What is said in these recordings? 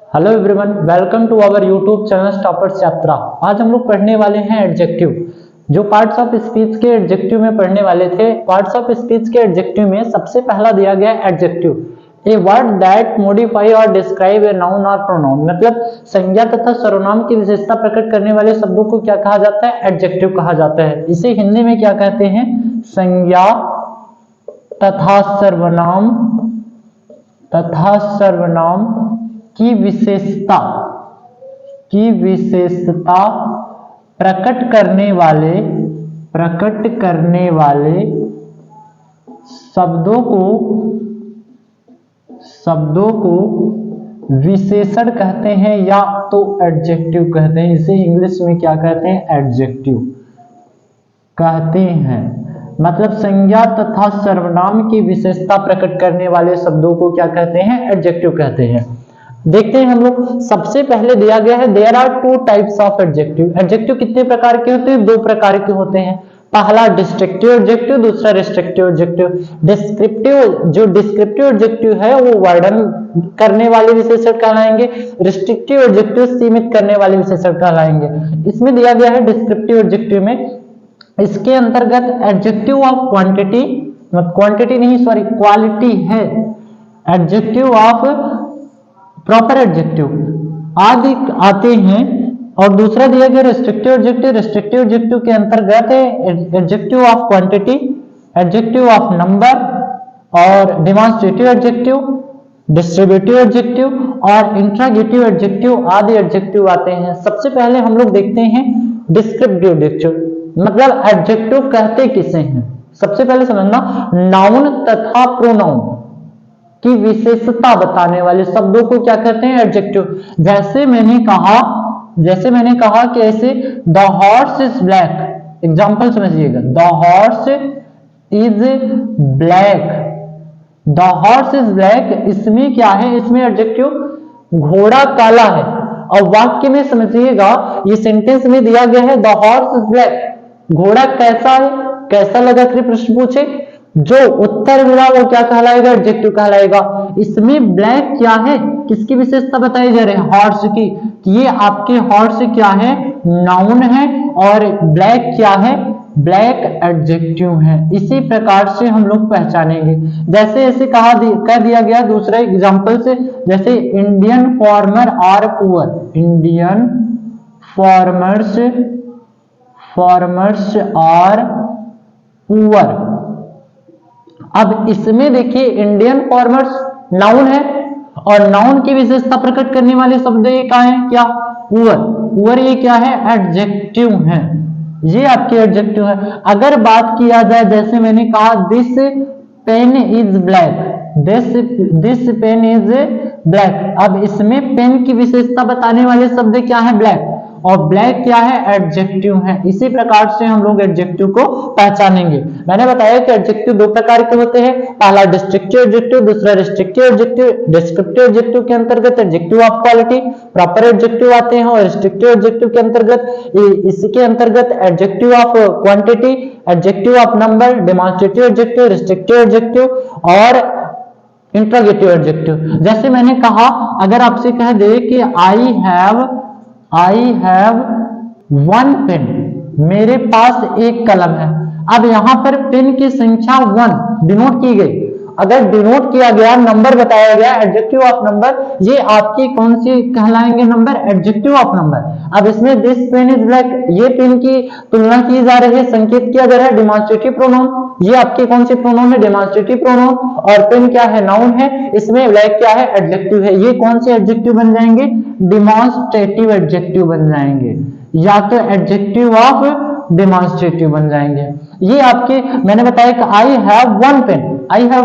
Hello everyone, welcome to our YouTube channel Toppers Yatra. आज हम लोग पढ़ने वाले हैं एडजेक्टिव। जो पार्ट्स ऑफ स्पीच के एडजेक्टिव में पढ़ने वाले थे, पार्ट्स ऑफ स्पीच के एडजेक्टिव में सबसे पहला दिया गया adjective, a word that modify और डिस्क्राइब ए नाउन और प्रोनाउन। मतलब संज्ञा तथा सर्वनाम की विशेषता प्रकट करने वाले शब्दों को क्या कहा जाता है? एडजेक्टिव कहा जाता है। इसे हिंदी में क्या कहते हैं? संज्ञा तथा सर्वनाम की विशेषता प्रकट करने वाले शब्दों को विशेषण कहते हैं या तो एडजेक्टिव कहते हैं। इसे इंग्लिश में क्या कहते हैं? एडजेक्टिव कहते हैं। मतलब संज्ञा तथा सर्वनाम की विशेषता प्रकट करने वाले शब्दों को क्या कहते हैं? एडजेक्टिव कहते हैं। देखते हैं हम लोग। सबसे पहले दिया गया है there are two types of adjective. Adjective कितने प्रकार के होते हैं? दो प्रकार के होते हैं। पहला डिस्क्रिप्टिव एडजेक्टिव, दूसरा रिस्ट्रिक्टिव एडजेक्टिव। जो डिस्क्रिप्टिव एडजेक्टिव है वो वर्णन करने वाले विशेषण कहलाएंगे। रिस्ट्रिक्टिव एडजेक्टिव सीमित करने वाले विशेषण कहलाएंगे। इसमें दिया गया है डिस्क्रिप्टिव एडजेक्टिव में, इसके अंतर्गत एडजेक्टिव ऑफ क्वालिटी है। एडजेक्टिव ऑफ प्रॉपर एडजेक्टिव आदि आते हैं। और दूसरा दिया गया रिस्ट्रिक्टिव एडजेक्टिव। रिस्ट्रिक्टिव एडजेक्टिव के अंतर्गत है adjective of quantity, adjective of number और डेमोंस्ट्रेटिव एडजेक्टिव, डिस्ट्रीब्यूटिव एडजेक्टिव और इंट्रागेटिव एडजेक्टिव आदि एडजेक्टिव आते हैं। सबसे पहले हम लोग देखते हैं डिस्क्रिप्टिव एडजेक्टिव। मतलब एडजेक्टिव कहते किसे हैं? सबसे पहले समझना, नाउन तथा प्रोनाउन की विशेषता बताने वाले शब्दों को क्या कहते हैं? एडजेक्टिव। जैसे मैंने कहा कि ऐसे the horse is black. Example समझिएगा, the horse is black. The horse is black, इसमें क्या है? इसमें एडजेक्टिव, घोड़ा काला है। और वाक्य में समझिएगा, ये सेंटेंस में दिया गया है द हॉर्स इज ब्लैक, घोड़ा कैसा है, कैसा लगा कि प्रश्न पूछे, जो उत्तर मिला वो क्या कहलाएगा? एडजेक्टिव कहलाएगा। इसमें ब्लैक क्या है? किसकी विशेषता बताई जा रही है? हॉर्स की। ये आपके हॉर्स क्या है? नाउन है। और ब्लैक क्या है? ब्लैक एडजेक्टिव है। इसी प्रकार से हम लोग पहचानेंगे। जैसे ऐसे कह दिया गया दूसरा एग्जांपल से, जैसे Indian farmer are poor. Indian farmers are poor. अब इसमें देखिए, इंडियन फार्मर्स नाउन है और नाउन की विशेषता प्रकट करने वाले शब्द ये क्या है? क्या? पुअर। पुअर ये क्या है? एडजेक्टिव है। ये आपके एडजेक्टिव है। अगर बात किया जाए, जैसे मैंने कहा this pen is black, this pen is black. अब इसमें पेन की विशेषता बताने वाले शब्द क्या है? ब्लैक। और ब्लैक क्या है? एडजेक्टिव है। इसी प्रकार से हम लोग एडजेक्टिव को पहचानेंगे। मैंने बताया कि एडजेक्टिव दो प्रकार के होते हैं। पहला डिस्क्रिप्टिव एडजेक्टिव, दूसरा रिस्ट्रिक्टिव एडजेक्टिव। डिस्क्रिप्टिव एडजेक्टिव के अंतर्गत adjective of quality, proper adjective आते हैं। और रिस्ट्रिक्टिव एडजेक्टिव के अंतर्गत इसके अंतर्गत adjective of quantity, adjective of number, demonstrative adjective, restrictive adjective और इंट्रोगेटिव एडजेक्टिव। जैसे मैंने कहा, अगर आपसे कह दे कि आई हैव वन पेन, मेरे पास एक कलम है। अब यहां पर पेन की संख्या 1 डिनोट की गई। अगर डिनोट किया गया, नंबर बताया गया, एडजेक्टिव ऑफ नंबर, ये आपकी कौन सी कहलाएंगे? Number, adjective of number. अब इसमें दिस पेन इज ब्लैक, ये पेन की तुलना की जा रही है, संकेत किया जा रहा है डेमोंस्ट्रेटिव प्रोनाउन। ये आपके कौन से प्रोनाउन है? Demonstrative pronoun. और पेन क्या है? नाउन है। इसमें ब्लैक क्या है? एडजेक्टिव है। ये कौन से एडजेक्टिव बन जाएंगे? डेमोंस्ट्रेटिव एडजेक्टिव बन जाएंगे, या तो एडजेक्टिव ऑफ डेमोंस्ट्रेटिव बन जाएंगे। ये आपके, मैंने बताया कि I have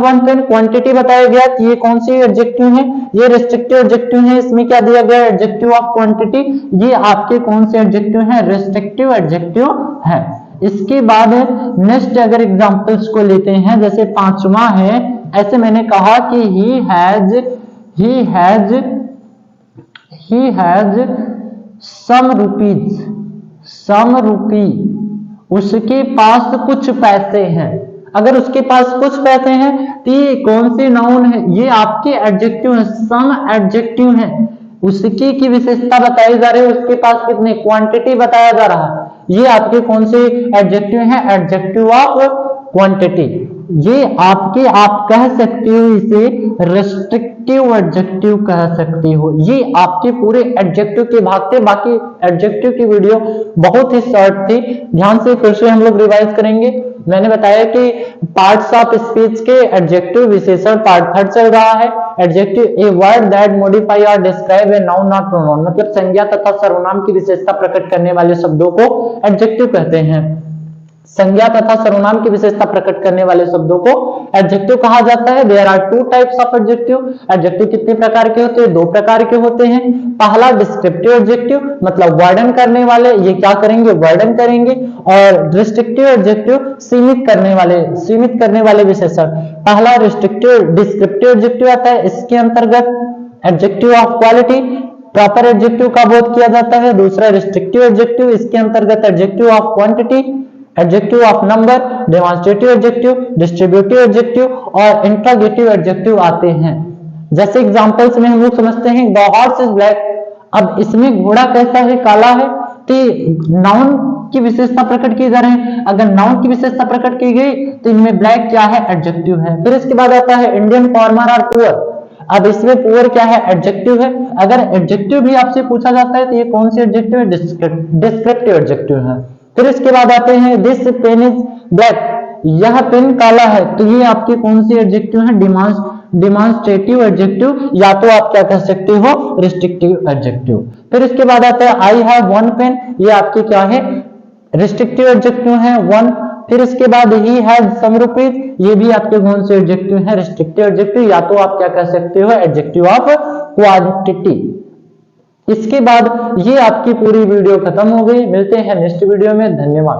one pen, quantity बताया गया कि ये कौन सी एडजेक्टिव है? ये रिस्ट्रिक्टिव एडजेक्टिव है। इसमें क्या दिया गया? Adjective of quantity. ये आपके कौन से एडजेक्टिव है? रिस्ट्रिक्टिव एडजेक्टिव है। इसके बाद नेक्स्ट अगर एग्जांपल्स को लेते हैं, जैसे पांचवा है, ऐसे मैंने कहा कि ही हैज सम रुपी, उसके पास कुछ पैसे हैं। अगर उसके पास कुछ पैसे हैं तो ये कौन सी नाउन है? ये आपके एडजेक्टिव है, सम एडजेक्टिव है। उसकी की विशेषता बताई जा रही है, उसके पास कितनी क्वांटिटी बताया जा रहा है, ये आपके कौन से एडजेक्टिव हैं, एडजेक्टिव ऑफ क्वांटिटी। ये आपके, आप कह सकते हो इसे रेस्ट्रिक्टिव एडजेक्टिव कह सकते हो। ये आपके पूरे एडजेक्टिव के भाग थे। बाकी एडजेक्टिव की वीडियो बहुत ही शॉर्ट थी, ध्यान से फिर से हम लोग रिवाइज करेंगे। मैंने बताया कि पार्ट्स ऑफ स्पीच के एडजेक्टिव विशेषण पार्ट 3 चल रहा है। Adjective, a word that modify और describe a noun not pronoun, मतलब संज्ञा तथा सर्वनाम की विशेषता प्रकट करने वाले शब्दों को एडजेक्टिव कहते हैं। संज्ञा तथा सर्वनाम की विशेषता प्रकट करने वाले शब्दों को एडजेक्टिव कहा जाता है। There are two types of adjective. Adjective कितने प्रकार के होते हैं, दो प्रकार के होते हैं। पहला डिस्क्रिप्टिव एडजेक्टिव, मतलब वर्णन करने वाले, ये क्या करेंगे, वर्णन करेंगे। और रिस्ट्रिक्टिव एडजेक्टिव, सीमित करने वाले विशेषण। पहला डिस्क्रिप्टिव एडजेक्टिव आता है, इसके अंतर्गत adjective of quality, proper adjective का बोध किया जाता है। दूसरा रिस्ट्रिक्टिव एडजेक्टिव, इसके अंतर्गत adjective of quantity, adjective of number, demonstrative adjective, distributive adjective और इंट्रोगेटिव एडजेक्टिव आते हैं। जैसे एग्जांपल्स में हम लोग समझते हैं, द हॉर्स इज ब्लैक। अब इसमें घोड़ा कैसा है, काला है। तो नाउन की विशेषता प्रकट की जा रही है। अगर नाउन की विशेषता प्रकट की गई तो इनमें ब्लैक क्या है, एडजेक्टिव है। फिर इसके बाद आता है इंडियन फार्मर आर पुअर। अब इसमें पुअर क्या है, एडजेक्टिव है। अगर एडजेक्टिव भी आपसे पूछा जाता है तो ये कौन सी एडजेक्टिव है, डिस्क्रिप्टिव एडजेक्टिव है। फिर इसके बाद आते हैं दिस पेन इज ब्लैक, यह पेन काला है। तो ये आपकी कौन सी एडजेक्टिव है, डिमॉन्स्ट्रेटिव एडजेक्टिव, या तो आप क्या कह सकते हो, रिस्ट्रिक्टिव एडजेक्टिव। फिर इसके बाद आता है आई हैव वन पेन, ये आपकी क्या है, रिस्ट्रिक्टिव एडजेक्टिव है, वन। फिर इसके बाद ही हैज सम रुपीज, ये भी आपके कौन से एडजेक्टिव है, रिस्ट्रिक्टिव एडजेक्टिव, या तो आप क्या कह सकते हो, एडजेक्टिव ऑफ क्वांटिटी। इसके बाद ये आपकी पूरी वीडियो खत्म हो गई। मिलते हैं नेक्स्ट वीडियो में, धन्यवाद।